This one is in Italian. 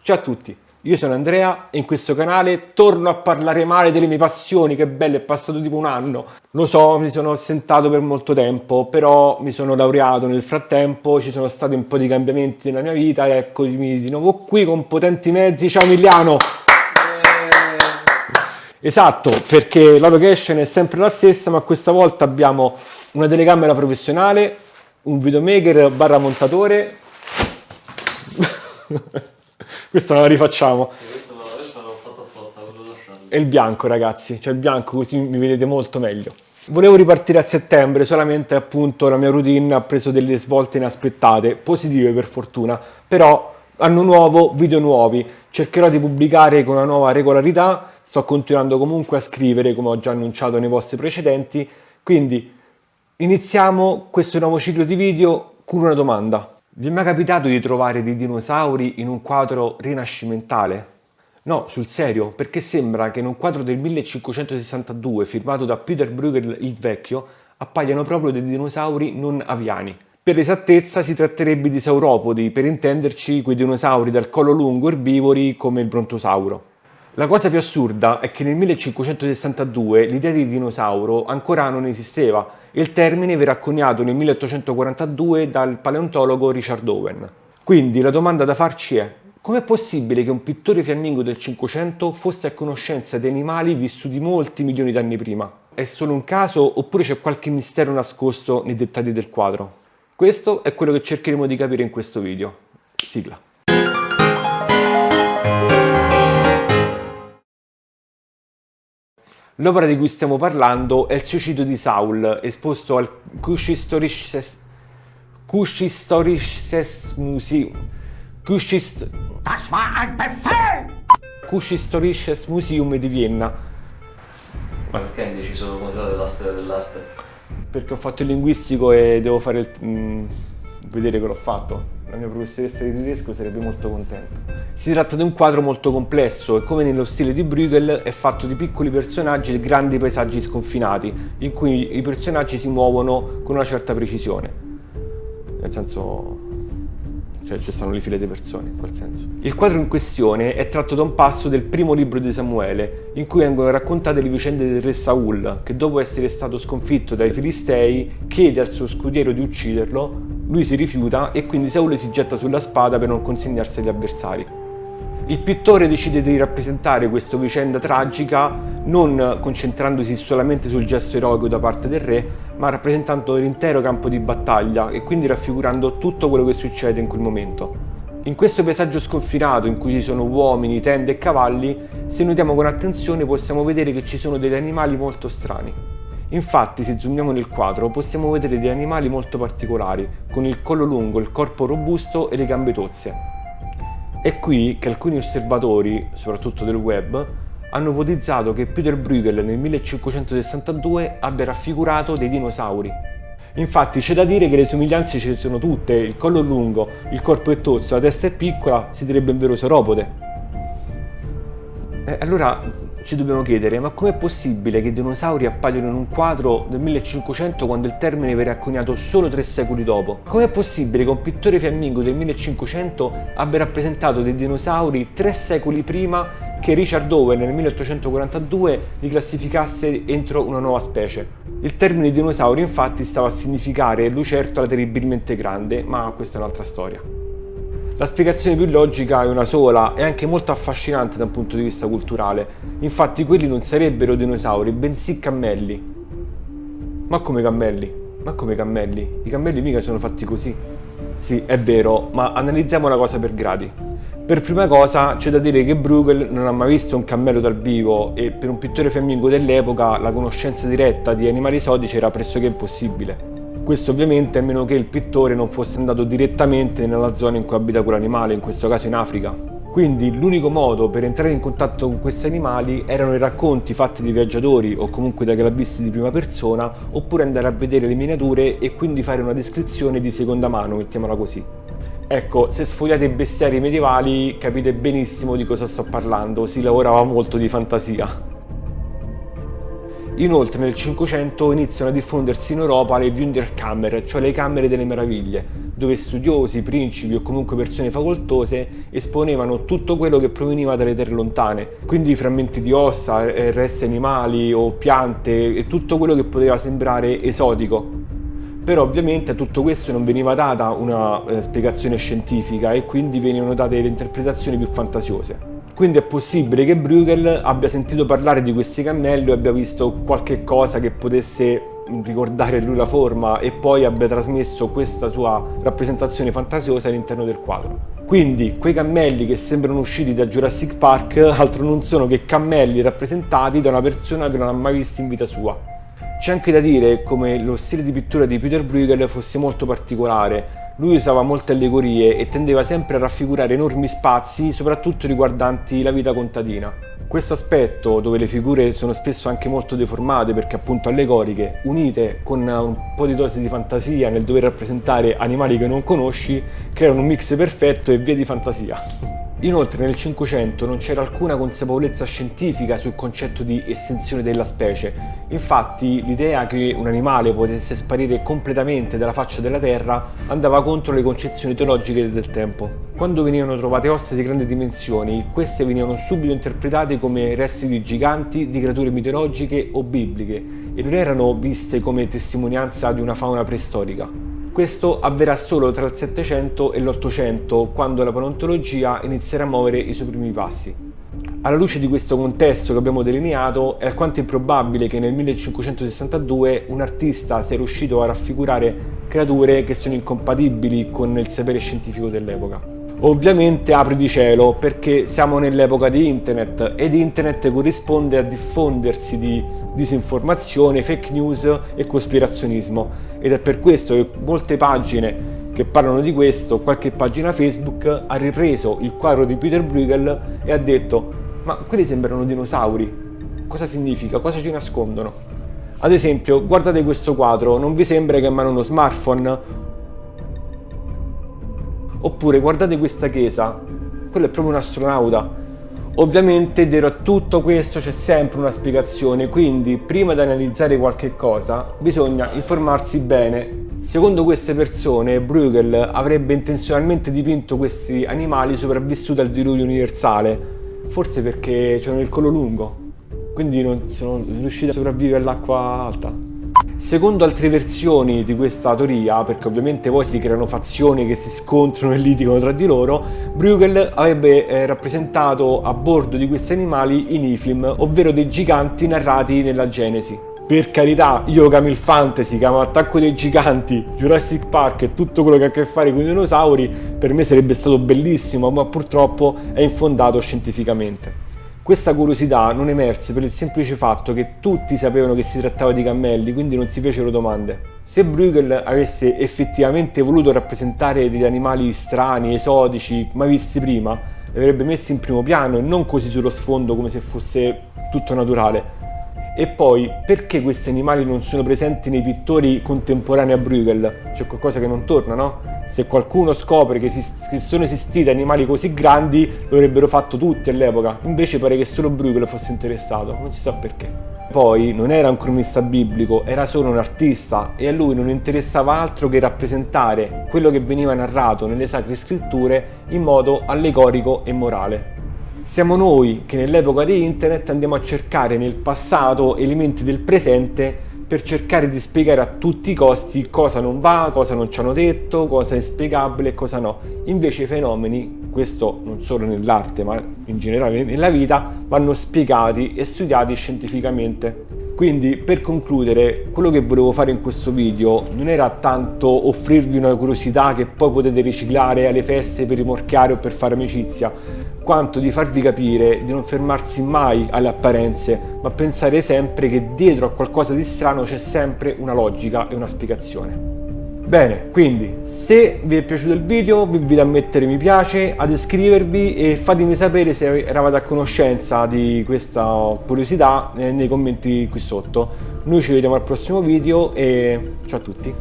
Ciao a tutti, io sono Andrea e in questo canale torno a parlare male delle mie passioni. Che bello, è passato tipo un anno. Lo so, mi sono assentato per molto tempo, però mi sono laureato nel frattempo, ci sono stati un po' di cambiamenti nella mia vita e eccomi di nuovo qui con potenti mezzi. Ciao Emiliano! Esatto, perché la location è sempre la stessa, ma questa volta abbiamo una telecamera professionale, un videomaker barra montatore. Questa non la rifacciamo. Questa l'ho fatto apposta, volevo lasciarlo. E il bianco, ragazzi, c'è il bianco così mi vedete molto meglio. Volevo ripartire a settembre, solamente appunto la mia routine ha preso delle svolte inaspettate, positive per fortuna, però anno nuovo, video nuovi, cercherò di pubblicare con una nuova regolarità, sto continuando comunque a scrivere come ho già annunciato nei posti precedenti, quindi iniziamo questo nuovo ciclo di video con una domanda. Vi è mai capitato di trovare dei dinosauri in un quadro rinascimentale? No, sul serio, perché sembra che in un quadro del 1562 firmato da Peter Bruegel il Vecchio appaiano proprio dei dinosauri non aviani. Per esattezza si tratterebbe di sauropodi, per intenderci quei dinosauri dal collo lungo erbivori come il brontosauro. La cosa più assurda è che nel 1562 l'idea di dinosauro ancora non esisteva e il termine verrà coniato nel 1842 dal paleontologo Richard Owen. Quindi la domanda da farci è: com'è possibile che un pittore fiammingo del Cinquecento fosse a conoscenza di animali vissuti molti milioni d'anni prima? È solo un caso oppure c'è qualche mistero nascosto nei dettagli del quadro? Questo è quello che cercheremo di capire in questo video. Sigla. L'opera di cui stiamo parlando è il suicidio di Saul, esposto al Kunsthistorisches Museum. Das war ein Befehl! Kunsthistorisches Museum di Vienna. Ma perché hai deciso come fare la storia dell'arte? Perché ho fatto il linguistico e devo fare vedere che l'ho fatto. La mia professoressa di tedesco sarebbe molto contenta. Si tratta di un quadro molto complesso e, come nello stile di Bruegel, è fatto di piccoli personaggi e grandi paesaggi sconfinati, in cui i personaggi si muovono con una certa precisione. Nel senso, cioè ci stanno le file di persone, in quel senso. Il quadro in questione è tratto da un passo del primo libro di Samuele, in cui vengono raccontate le vicende del re Saul, che dopo essere stato sconfitto dai Filistei chiede al suo scudiero di ucciderlo. Lui si rifiuta e quindi Saul si getta sulla spada per non consegnarsi agli avversari. Il pittore decide di rappresentare questa vicenda tragica non concentrandosi solamente sul gesto eroico da parte del re, ma rappresentando l'intero campo di battaglia e quindi raffigurando tutto quello che succede in quel momento. In questo paesaggio sconfinato in cui ci sono uomini, tende e cavalli, se notiamo con attenzione possiamo vedere che ci sono degli animali molto strani. Infatti, se zoomiamo nel quadro, possiamo vedere degli animali molto particolari, con il collo lungo, il corpo robusto e le gambe tozze. È qui che alcuni osservatori, soprattutto del web, hanno ipotizzato che Peter Bruegel nel 1562 abbia raffigurato dei dinosauri. Infatti c'è da dire che le somiglianze ci sono tutte: il collo lungo, il corpo è tozzo, la testa è piccola, si direbbe un vero sauropode. Allora ci dobbiamo chiedere: ma com'è possibile che i dinosauri appaiono in un quadro del 1500 quando il termine verrà coniato solo 3 secoli dopo? Com'è possibile che un pittore fiammingo del 1500 abbia rappresentato dei dinosauri 3 secoli prima che Richard Owen nel 1842 li classificasse entro una nuova specie? Il termine dinosauri infatti stava a significare lucertola terribilmente grande, ma questa è un'altra storia. La spiegazione più logica è una sola e anche molto affascinante da un punto di vista culturale. Infatti quelli non sarebbero dinosauri, bensì cammelli. Ma come cammelli? Ma come cammelli? I cammelli mica sono fatti così. Sì, è vero, ma analizziamo la cosa per gradi. Per prima cosa c'è da dire che Bruegel non ha mai visto un cammello dal vivo e per un pittore fiammingo dell'epoca la conoscenza diretta di animali esotici era pressoché impossibile. Questo ovviamente a meno che il pittore non fosse andato direttamente nella zona in cui abita quell'animale, in questo caso in Africa. Quindi l'unico modo per entrare in contatto con questi animali erano i racconti fatti dai viaggiatori o comunque dai gabbisti di prima persona, oppure andare a vedere le miniature e quindi fare una descrizione di seconda mano, mettiamola così. Ecco, se sfogliate i bestiari medievali capite benissimo di cosa sto parlando, si lavorava molto di fantasia. Inoltre nel Cinquecento iniziano a diffondersi in Europa le Wunderkammer, cioè le camere delle meraviglie, dove studiosi, principi o comunque persone facoltose esponevano tutto quello che proveniva dalle terre lontane, quindi frammenti di ossa, resti animali o piante e tutto quello che poteva sembrare esotico. Però ovviamente a tutto questo non veniva data una spiegazione scientifica e quindi venivano date le interpretazioni più fantasiose. Quindi è possibile che Bruegel abbia sentito parlare di questi cammelli o abbia visto qualche cosa che potesse ricordare lui la forma e poi abbia trasmesso questa sua rappresentazione fantasiosa all'interno del quadro. Quindi quei cammelli che sembrano usciti da Jurassic Park altro non sono che cammelli rappresentati da una persona che non ha mai visto in vita sua. C'è anche da dire come lo stile di pittura di Peter Bruegel fosse molto particolare. Lui usava molte allegorie e tendeva sempre a raffigurare enormi spazi, soprattutto riguardanti la vita contadina. Questo aspetto, dove le figure sono spesso anche molto deformate perché appunto allegoriche, unite con un po' di dose di fantasia nel dover rappresentare animali che non conosci, creano un mix perfetto e via di fantasia. Inoltre nel Cinquecento non c'era alcuna consapevolezza scientifica sul concetto di estinzione della specie. Infatti l'idea che un animale potesse sparire completamente dalla faccia della terra andava contro le concezioni teologiche del tempo. Quando venivano trovate ossa di grandi dimensioni, queste venivano subito interpretate come resti di giganti, di creature mitologiche o bibliche e non erano viste come testimonianza di una fauna preistorica. Questo avverrà solo tra il Settecento e l'Ottocento, quando la paleontologia inizierà a muovere i suoi primi passi. Alla luce di questo contesto che abbiamo delineato, è alquanto improbabile che nel 1562 un artista sia riuscito a raffigurare creature che sono incompatibili con il sapere scientifico dell'epoca. Ovviamente apri di cielo, perché siamo nell'epoca di internet ed internet corrisponde a diffondersi di disinformazione, fake news e cospirazionismo ed è per questo che molte pagine che parlano di questo, qualche pagina Facebook ha ripreso il quadro di Peter Bruegel e ha detto: ma quelli sembrano dinosauri, cosa significa? Cosa ci nascondono? Ad esempio, guardate questo quadro, non vi sembra che è in mano uno smartphone? Oppure guardate questa chiesa, quello è proprio un astronauta. Ovviamente dietro a tutto questo c'è sempre una spiegazione, quindi prima di analizzare qualche cosa bisogna informarsi bene. Secondo queste persone, Bruegel avrebbe intenzionalmente dipinto questi animali sopravvissuti al diluvio universale, forse perché c'erano il collo lungo, quindi non sono riusciti a sopravvivere all'acqua alta. Secondo altre versioni di questa teoria, perché ovviamente poi si creano fazioni che si scontrano e litigano tra di loro, Bruegel avrebbe rappresentato a bordo di questi animali i Niflim, ovvero dei giganti narrati nella Genesi. Per carità, io che amo il fantasy, che amo Attacco dei Giganti, Jurassic Park e tutto quello che ha a che fare con i dinosauri, per me sarebbe stato bellissimo, ma purtroppo è infondato scientificamente. Questa curiosità non emerse per il semplice fatto che tutti sapevano che si trattava di cammelli, quindi non si fecero domande. Se Bruegel avesse effettivamente voluto rappresentare degli animali strani, esotici, mai visti prima, li avrebbe messi in primo piano e non così sullo sfondo come se fosse tutto naturale. E poi, perché questi animali non sono presenti nei pittori contemporanei a Bruegel? C'è qualcosa che non torna, no? Se qualcuno scopre che sono esistiti animali così grandi, lo avrebbero fatto tutti all'epoca. Invece pare che solo Bruegel fosse interessato, non si sa perché. Poi non era un cronista biblico, era solo un artista e a lui non interessava altro che rappresentare quello che veniva narrato nelle sacre scritture in modo allegorico e morale. Siamo noi che nell'epoca di internet andiamo a cercare nel passato elementi del presente per cercare di spiegare a tutti i costi cosa non va, cosa non ci hanno detto, cosa è spiegabile e cosa no. Invece i fenomeni, questo non solo nell'arte ma in generale nella vita, vanno spiegati e studiati scientificamente. Quindi per concludere, quello che volevo fare in questo video non era tanto offrirvi una curiosità che poi potete riciclare alle feste per rimorchiare o per fare amicizia, quanto di farvi capire di non fermarsi mai alle apparenze, ma pensare sempre che dietro a qualcosa di strano c'è sempre una logica e una spiegazione. Bene, quindi se vi è piaciuto il video vi invito a mettere mi piace, ad iscrivervi e fatemi sapere se eravate a conoscenza di questa curiosità nei commenti qui sotto. Noi ci vediamo al prossimo video e ciao a tutti!